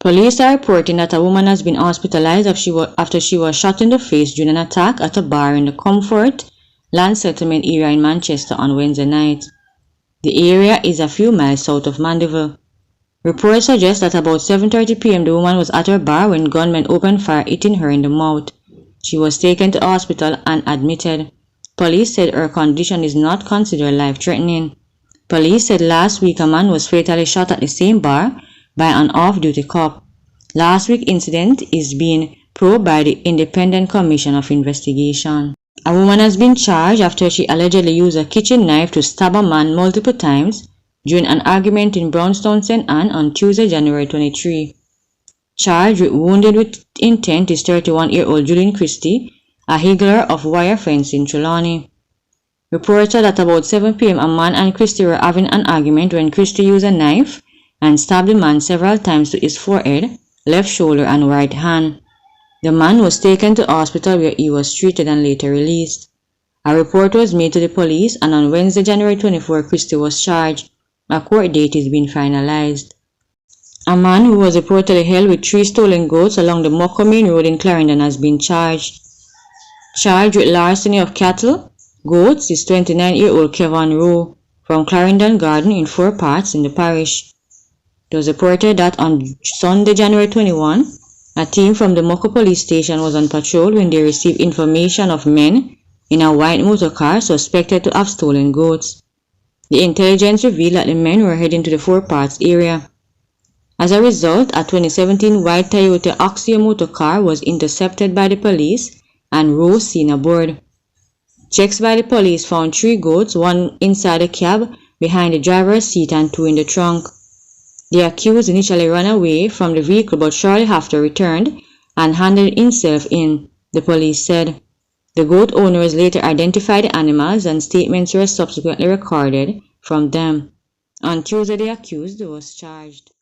Police are reporting that a woman has been hospitalized after she was shot in the face during an attack at a bar in the Comfort Land Settlement area in Manchester on Wednesday night. The area is a few miles south of Mandeville. Reports suggest that about 7:30 p.m. the woman was at her bar when gunmen opened fire, hitting her in the mouth. She was taken to hospital and admitted. Police said her condition is not considered life-threatening. Police said last week a man was fatally shot at the same bar by an off-duty cop. Last week's incident is being probed by the Independent Commission of Investigation. A woman has been charged after she allegedly used a kitchen knife to stab a man multiple times during an argument in Brownstown, St. Anne on Tuesday, January 23. Charged with wounded with intent is 31-year-old Julian Christie, a higgler of wire fence in Trelawney. Reports are that about 7 p.m. a man and Christie were having an argument when Christie used a knife and stabbed the man several times to his forehead, left shoulder, and right hand. The man was taken to hospital where he was treated and later released. A report was made to the police, and on Wednesday, January 24, Christie was charged. A court date is being finalized. A man who was reportedly held with 3 stolen goats along the Mucko Main Road in Clarendon has been charged. Charged with larceny of cattle, goats is 29-year-old Kevin Rowe from Clarendon Garden in 4 parts in the parish. It was reported that on Sunday, January 21, a team from the Mucko police station was on patrol when they received information of men in a white motor car suspected to have stolen goats. The intelligence revealed that the men were heading to the 4 parts area. As a result, a 2017 white Toyota Axia motor car was intercepted by the police and Rowe seen aboard. Checks by the police found 3 goats, 1 inside the cab, behind the driver's seat, and 2 in the trunk. The accused initially ran away from the vehicle but shortly after returned and handed himself in, the police said. The goat owners later identified the animals and statements were subsequently recorded from them. On Tuesday, the accused was charged.